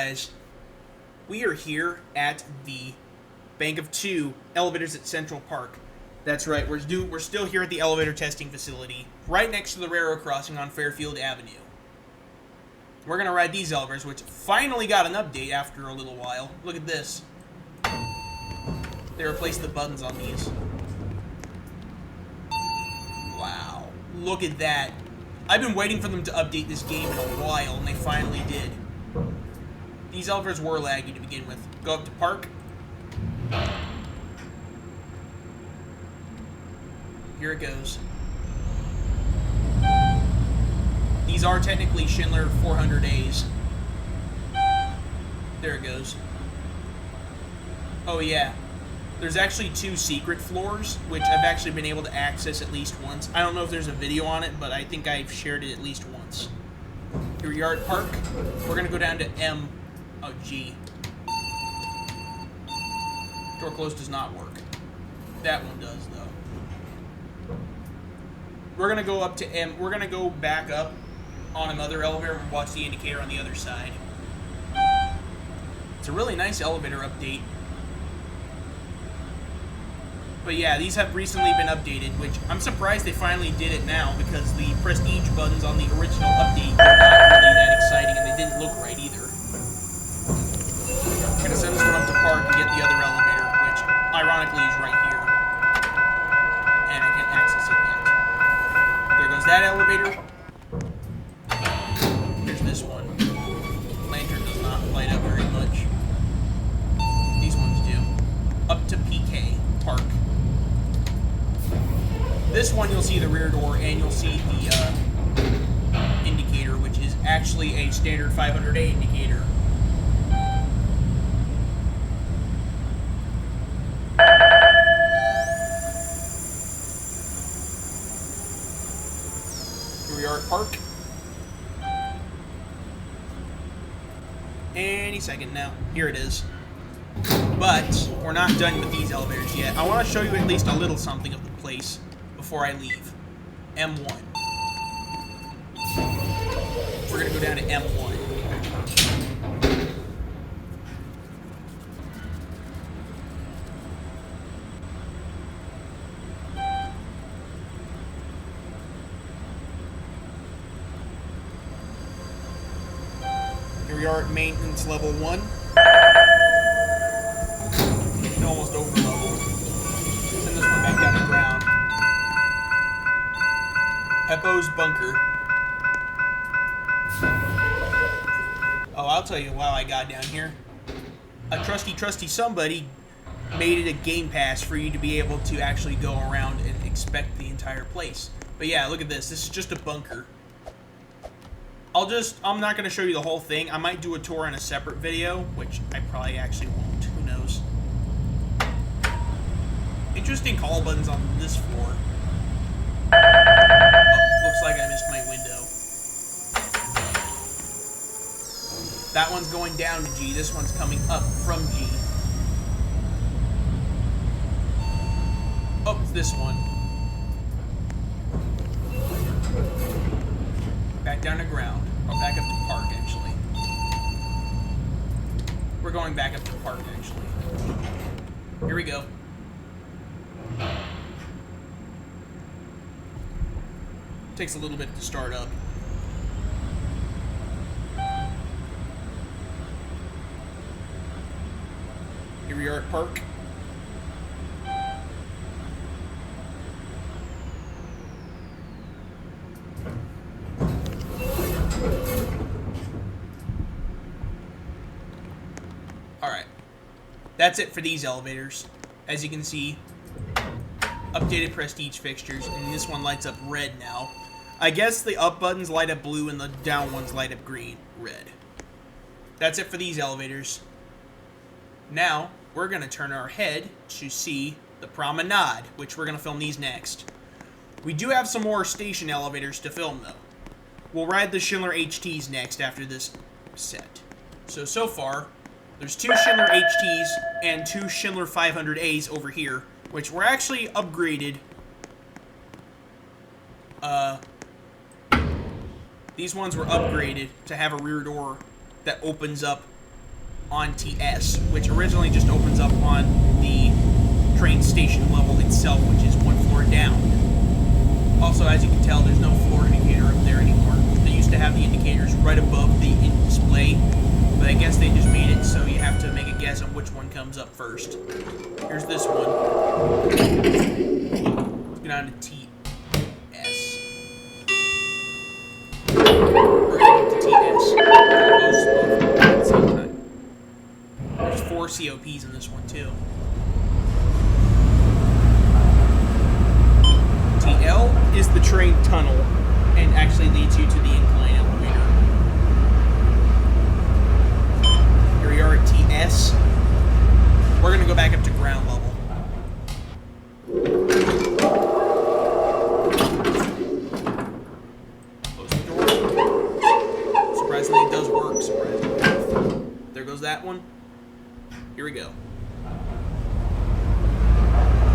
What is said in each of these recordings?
guys, we are here at the Bank of Two elevators at Central Park. That's right, we're still here at the elevator testing facility, right next to the railroad crossing on Fairfield Avenue. We're going to ride these elevators, which finally got an update after a little while. Look at this. They replaced the buttons on these. Wow. Look at that. I've been waiting for them to update this game in a while, and they finally did. These elevators were laggy to begin with. Go up to Park. Here it goes. These are technically Schindler 400As. There it goes. Oh yeah. There's actually 2 secret floors, which I've actually been able to access at least once. I don't know if there's a video on it, but I think I've shared it at least once. Here we are at Park. We're going to go down to M. Oh, G. Door close does not work. That one does, though. We're going to go up to M. We're going to go back up on another elevator and watch the indicator on the other side. It's a really nice elevator update. But yeah, these have recently been updated, which I'm surprised they finally did it now, because the prestige buttons on the original update were not really that exciting, and they didn't look right either. I'm gonna send this one up to Park and get the other elevator, which ironically is right here. And I can't access it yet. There goes that elevator. Here's this one. Lantern does not light up very much. These ones do. Up to PK, Park. This one you'll see the rear door and you'll see the indicator, which is actually a standard 500A indicator. Here we are at Park. Any second now. Here it is. But we're not done with these elevators yet. I want to show you at least a little something of the place before I leave. M1. We're going to go down to M1. Here we are at maintenance level 1. Almost over level. Send this one back down to ground. Heppo's bunker. Oh, I'll tell you how I got down here. A trusty somebody made it a game pass for you to be able to actually go around and inspect the entire place. But yeah, look at this. This is just a bunker. I'm not going to show you the whole thing. I might do a tour in a separate video, which I probably actually won't. Who knows? Interesting call buttons on this floor. Oh, looks like I missed my window. That one's going down to G. This one's coming up from G. Oh, it's this one. Back down to ground. Or back up to Park, actually. We're going back up to Park, actually. Here we go. Takes a little bit to start up. Here we are at Park. Alright. That's it for these elevators. As you can see, updated prestige fixtures, and this one lights up red now. I guess the up buttons light up blue and the down ones light up red. That's it for these elevators. Now, we're going to turn our head to see the promenade, which we're going to film these next. We do have some more station elevators to film, though. We'll ride the Schindler HTs next after this set. So far, there's 2 Schindler HTs and 2 Schindler 500As over here, which were actually upgraded. These ones were upgraded to have a rear door that opens up on TS, which originally just opens up on the train station level itself, which is one floor down. Also, as you can tell, there's no floor indicator up there anymore. They used to have the indicators right above the in-display, but I guess they just made it so you have to make a guess on which one comes up first. Here's this one. Let's get on to TS. We're going to TS. At the same time. There's 4 COPs in this one, too. TL is the train tunnel and actually leads you to the incline elevator. Here we are at TS. We're going to go back up to ground level. Close the door. Surprisingly, it does work. Surprisingly. There goes that one. Here we go.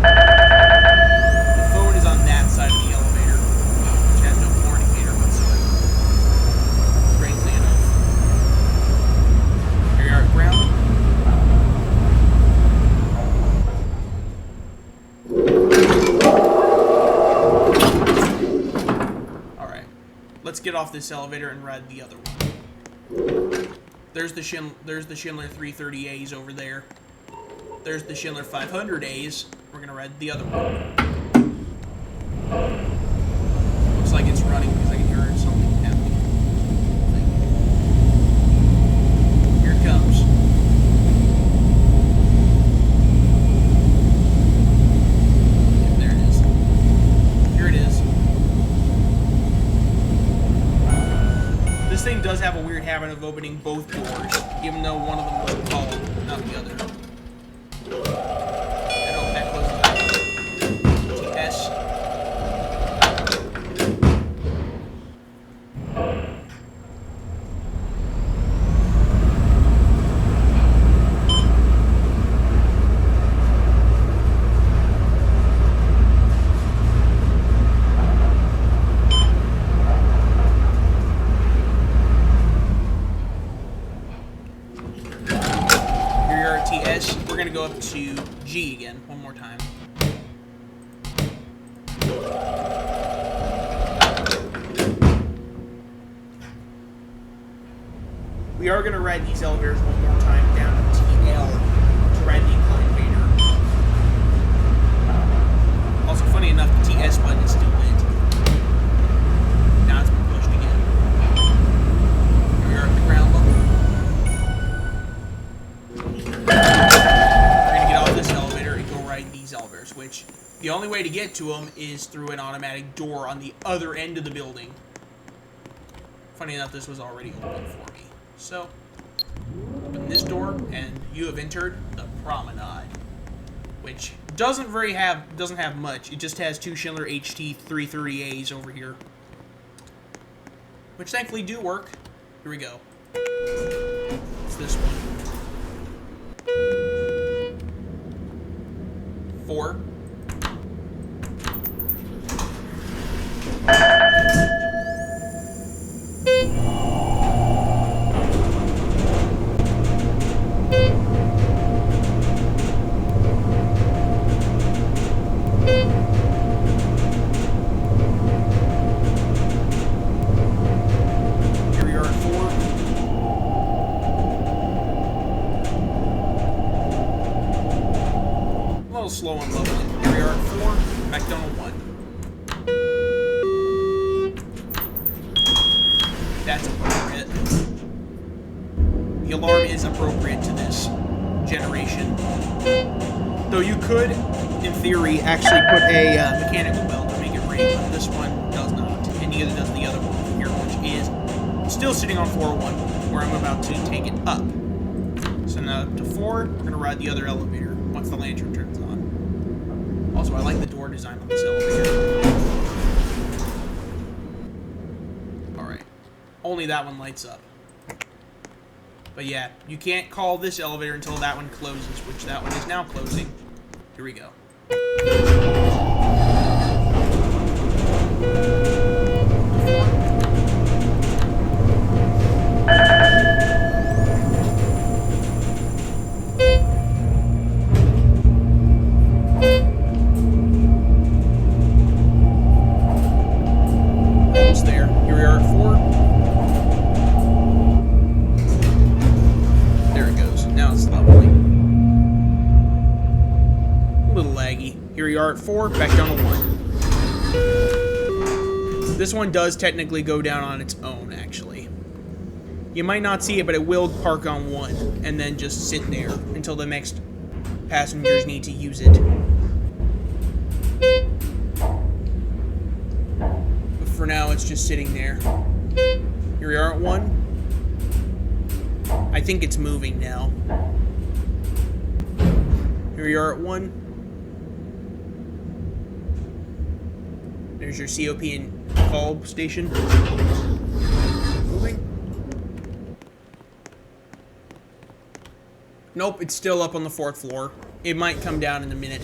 The phone is on that side of the elevator, which has no floor indicator whatsoever. Strangely enough. Here we are at ground. Alright. Let's get off this elevator and ride the other one. There's the Schindler 330As over there. There's the Schindler 500As. We're going to ride the other one. Looks like it's running because I can hear something happening. Here it comes. Yeah, there it is. Here it is. This thing does have a weird habit of opening both doors, even though one of them was called, not the other. We're going to go up to G again, one more time. We are going to ride these elevators one more time down to TL to ride the incline elevator. Also, funny enough, the TS button is still lit. Now it's been pushed again. Here we are at the ground level. These elevators, which the only way to get to them is through an automatic door on the other end of the building. Funny enough, this was already open for me. So, open this door, and you have entered the promenade, which doesn't have much. It just has 2 Schindler HT 330As over here, which thankfully do work. Here we go. It's this one. 4. Here we are at 4. A little slow and low. Here we are at 4. Back down to 1. That's appropriate. The alarm is appropriate to this generation. Though you could, in theory, actually put a mechanical bell to make it ring, but this one does not. And neither does the other one here, which is still sitting on 401, where I'm about to take it up. So now up to 4, we're going to ride the other elevator once the lantern turns on. Also, I like the door design on this elevator. Alright. Only that one lights up. But yeah, you can't call this elevator until that one closes, which that one is now closing. Here we go. A little laggy. Here we are at 4, back down to 1. This one does technically go down on its own, actually. You might not see it, but it will park on 1, and then just sit there until the next passengers need to use it. But for now, it's just sitting there. Here we are at 1. I think it's moving now. Here we are at 1. There's your COP and call station. Moving. Nope, it's still up on the 4th floor. It might come down in a minute.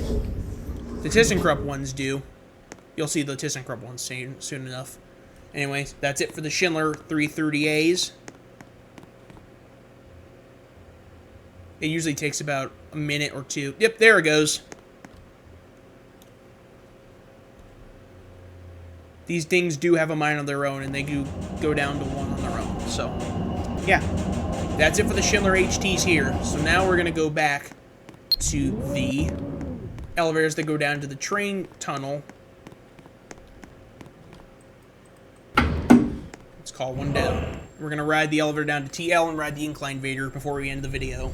The ThyssenKrupp ones do. You'll see the ThyssenKrupp ones soon enough. Anyways, that's it for the Schindler 330As. It usually takes about a minute or 2. Yep, there it goes. These things do have a mind of their own, and they do go down to 1 on their own. So, yeah. That's it for the Schindler HTs here. So now we're going to go back to the elevators that go down to the train tunnel. Let's call one down. We're going to ride the elevator down to TL and ride the incline Vader before we end the video.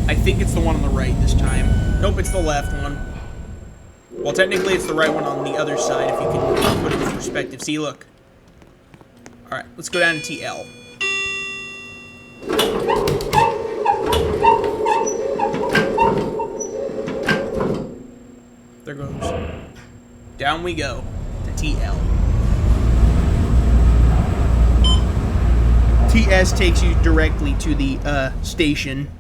I think it's the one on the right this time. Nope, it's the left one. Well, technically it's the right one on the other side, if you can put it in perspective. See, look. Alright, let's go down to TL. There goes. Down we go to TL. TS takes you directly to the station.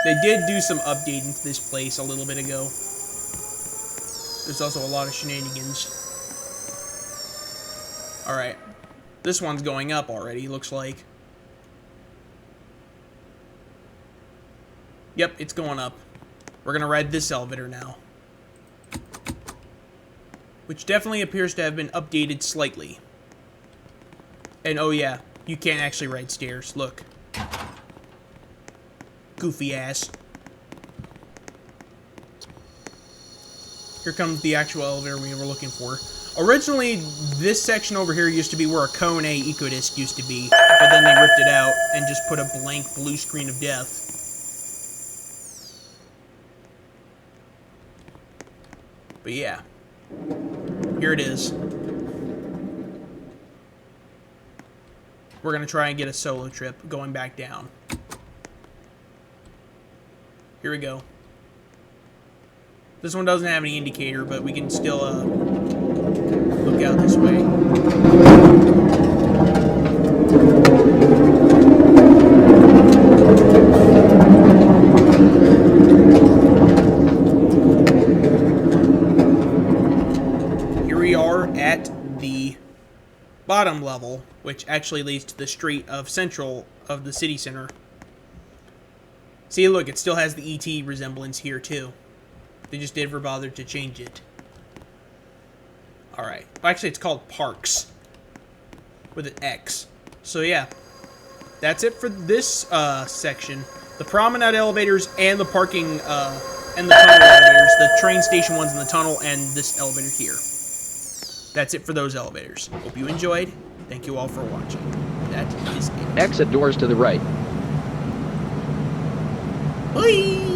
They did do some updating to this place a little bit ago. There's also a lot of shenanigans. Alright. This one's going up already, looks like. Yep, it's going up. We're gonna ride this elevator now. Which definitely appears to have been updated slightly. And oh yeah, you can't actually ride stairs. Look. Goofy ass. Here comes the actual elevator we were looking for. Originally, this section over here used to be where a Cone A Ecodisc used to be, but then they ripped it out and just put a blank blue screen of death. But yeah. Here it is. We're going to try and get a solo trip going back down. Here we go. This one doesn't have any indicator, but we can still look out this way. Here we are at the bottom level, which actually leads to the street of central of the city center. See, look, it still has the ET resemblance here, too. They just never bothered to change it. Alright. Actually, it's called Parks. With an X. So, yeah. That's it for this section. The promenade elevators and the parking, and the tunnel elevators. The train station ones in the tunnel and this elevator here. That's it for those elevators. Hope you enjoyed. Thank you all for watching. That is it. Exit doors to the right. Bye!